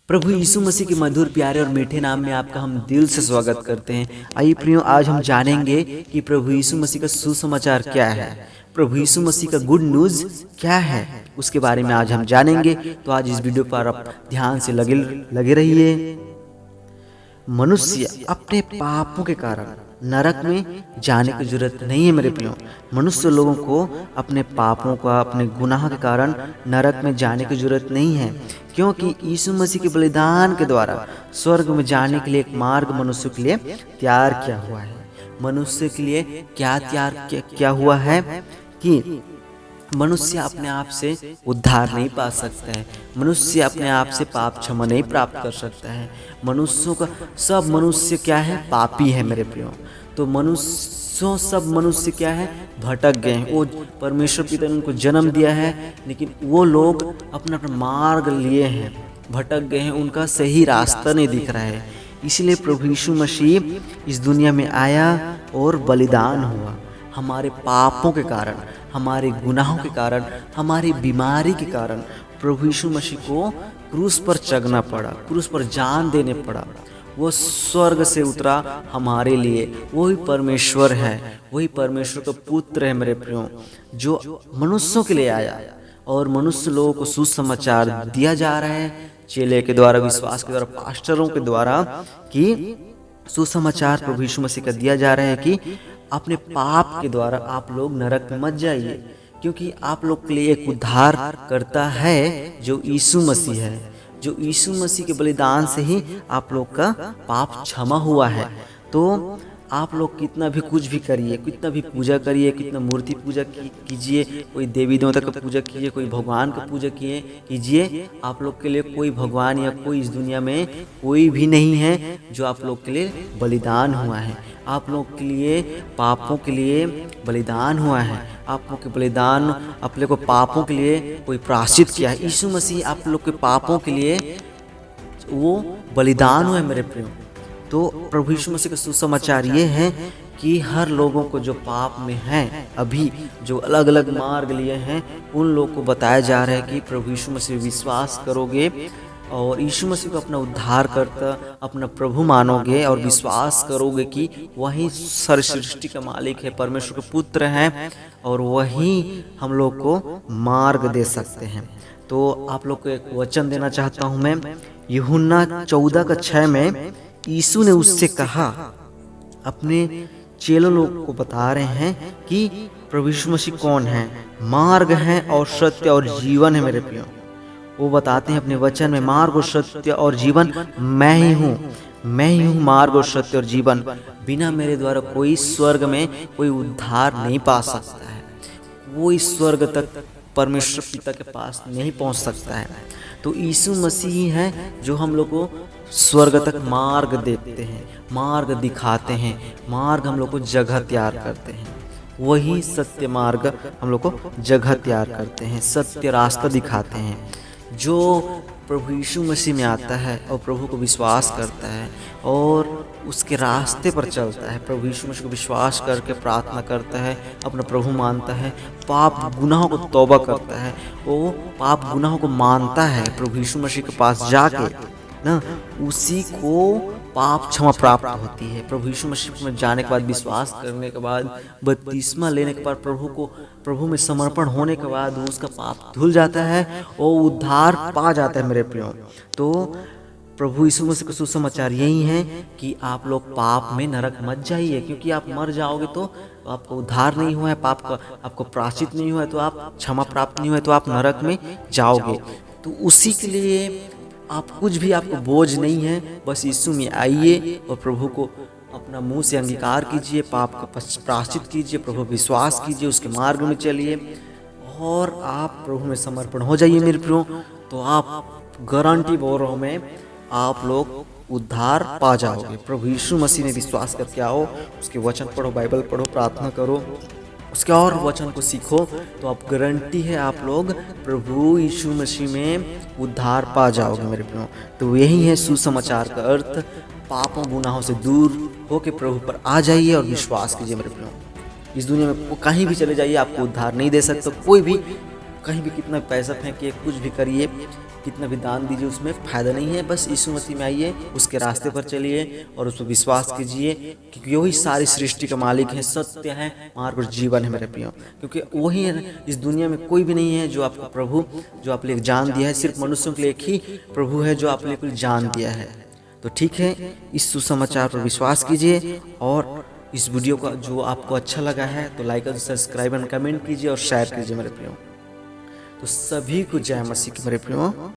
प्रभु यीशु मसीह के मधुर प्यारे और मीठे नाम में आपका हम दिल से स्वागत करते हैं। आइए प्रियो, आज हम जानेंगे कि प्रभु यीशु मसीह का सुसमाचार क्या है, प्रभु यीशु मसीह का गुड न्यूज क्या है, उसके बारे में आज हम जानेंगे। तो आज इस वीडियो पर आप ध्यान से लगे रहिए। मनुष्य अपने पापों के कारण नरक में जाने की जरूरत नहीं है मेरे प्रियो। मनुष्य लोगों को अपने पापों का, अपने गुनाह के कारण नरक में जाने की जरूरत नहीं है, क्योंकि यीशु मसीह के बलिदान के द्वारा स्वर्ग में जाने के लिए एक मार्ग मनुष्य के लिए तैयार किया हुआ है। मनुष्य के लिए क्या तैयार किया हुआ है कि मनुष्य अपने आप से उद्धार नहीं पा सकता है, मनुष्य अपने आप से पाप क्षमा नहीं प्राप्त कर सकता है। मनुष्यों का सब मनुष्य क्या है, पापी है मेरे प्रियो। तो सब मनुष्य क्या है, भटक गए हैं। वो परमेश्वर पिता ने उनको जन्म दिया है, लेकिन वो लोग अपना अपना मार्ग लिए हैं, भटक गए हैं, उनका सही रास्ता नहीं दिख रहा है। इसलिए प्रभु यीशु मसीह इस दुनिया में आया और बलिदान हुआ। हमारे पापों के कारण, हमारे गुनाहों के कारण, हमारी बीमारी के कारण प्रभु यीशु मसीह को क्रूस पर चढ़ना पड़ा, क्रूस पर जान देने पड़ा। वो स्वर्ग से उतरा हमारे लिए। वही परमेश्वर है, वही परमेश्वर का पुत्र है मेरे प्रियो, जो मनुष्यों के लिए आया और मनुष्य लोगों को सुसमाचार दिया जा रहा है चेले के द्वारा, विश्वास के द्वारा, पास्टरों के द्वारा, कि सुसमाचार प्रभु यीशु मसीह का दिया जा रहा है कि अपने पाप के द्वारा आप लोग नरक में मत जाइए, क्योंकि आप लोग के लिए एक उद्धार करता है जो यीशु मसीह है। जो यीशु मसीह के बलिदान से ही आप लोग का पाप क्षमा हुआ है। तो आप लोग कितना भी कुछ भी करिए, कितना भी पूजा करिए, कितना मूर्ति पूजा कीजिए, कोई देवी देवता का पूजा कीजिए, कोई भगवान का पूजा कीजिए, आप लोग के लिए कोई भगवान या कोई इस दुनिया में कोई भी नहीं है जो आप लोग के लिए बलिदान हुआ है। आप लोग के लिए पापों के लिए बलिदान हुआ है। आप लोग के बलिदान अपने को पापों के लिए कोई प्रायश्चित किया है। यीशु मसीह आप लोग के पापों के लिए वो बलिदान हुआ है मेरे प्रियो। तो प्रभु यीशु मसीह का सुसमाचार ये है कि हर लोगों को जो पाप में हैं, अभी जो अलग अलग मार्ग लिए हैं, उन लोगों को बताया जा रहा है कि प्रभु यीशु मसीह विश्वास करोगे और यीशु मसीह को अपना उद्धार करता, अपना प्रभु मानोगे और विश्वास करोगे कि वही सर्व सृष्टि का मालिक है, परमेश्वर के पुत्र हैं, और वही हम लोग को मार्ग दे सकते हैं। तो आप लोग को एक वचन देना चाहता हूँ मैं। यूहन्ना 14:6 में यीशु ने उससे कहा, अपने चेलों लोग को बता रहे हैं कि प्रभु यीशु मसीह कौन है, मार्ग है और सत्य और जीवन है मेरे प्रियो। वो बताते हैं अपने वचन में, मार्ग और सत्य और जीवन मैं ही हूँ, मैं ही हूँ मार्ग और सत्य और जीवन। बिना मेरे द्वारा कोई स्वर्ग में कोई उद्धार नहीं पा सकता है, वो इस स्वर्ग तक परमेश्वर पिता के पास नहीं पहुँच सकता है। तो यीशु मसीह है जो हम लोग को स्वर्ग तक मार्ग देते हैं, मार्ग दिखाते हैं, मार्ग हम लोग को जगह तैयार करते हैं। वही सत्य मार्ग हम लोग को जगह तैयार करते हैं, सत्य रास्ता दिखाते हैं। जो प्रभु यीशु मसीह में आता है और प्रभु को विश्वास करता है और उसके रास्ते पर चलता है, प्रभु यीशु मसीह को विश्वास करके प्रार्थना करता है, अपना प्रभु मानता है, पाप गुनाहों को तौबा करता है, वो पाप गुनाहों को मानता है, प्रभु यीशु मसीह के पास जाके ना, उसी को पाप क्षमा प्राप्त होती है। प्रभु यीशु मसीह में जाने के बाद, विश्वास करने के बाद, बपतिस्मा लेने के बाद, प्रभु में समर्पण होने के बाद उसका पाप धुल जाता है और उद्धार पा जाता है मेरे प्रियो। तो प्रभु यीशु मसीह का सुसमाचार यही है कि आप लोग पाप में नरक मत जाइए, क्योंकि आप मर जाओगे तो आपको उद्धार नहीं हुआ है, पाप का आपको प्रायश्चित नहीं हुआ है, तो आप क्षमा प्राप्त नहीं हुआ है, तो आप नरक में जाओगे। तो उसी के लिए आप कुछ भी, आपको बोझ नहीं है, बस यीशु में आइए और प्रभु को अपना मुंह से अंगीकार कीजिए, पाप का प्रायश्चित कीजिए, प्रभु विश्वास कीजिए, उसके मार्ग में चलिए और आप प्रभु में समर्पण हो जाइए मेरे प्रियो। तो आप गारंटी बोल रहा हूँ मैं, आप लोग उद्धार पा जाओगे। प्रभु यीशु मसीह में विश्वास करके आओ, उसके वचन पढ़ो, बाइबल पढ़ो, प्रार्थना करो, उसके और वचन को सीखो, तो आप गारंटी है आप लोग प्रभु यीशु मसीह में उद्धार पा जाओगे मेरे प्रियो। तो यही है सुसमाचार का अर्थ। पापों गुनाहों से दूर होके प्रभु पर आ जाइए और विश्वास कीजिए मेरे प्रियो। इस दुनिया में कहीं भी चले जाइए, आपको उद्धार नहीं दे सकते कोई भी, कहीं भी कितना पैसा फेंकिए, कुछ भी करिए, कितना भी दान दीजिए उसमें फ़ायदा नहीं है। बस यीशु मसीह में आइए, उसके रास्ते पर चलिए और उस पर विश्वास कीजिए, क्योंकि वही सारी सृष्टि का मालिक है, सत्य है, मार्ग और जीवन है मेरे प्रियो। क्योंकि वही है, इस दुनिया में कोई भी नहीं है जो आपको प्रभु जो आप लिए जान दिया है। सिर्फ मनुष्यों के लिए एक ही प्रभु है जो आप लिए जान दिया है। तो ठीक है, इस सुसमाचार पर विश्वास कीजिए और इस वीडियो का जो आपको अच्छा लगा है तो लाइक और सब्सक्राइब एंड कमेंट कीजिए और शेयर कीजिए मेरे प्रियो। तो सभी को जय मसीह के मेरे प्रियो।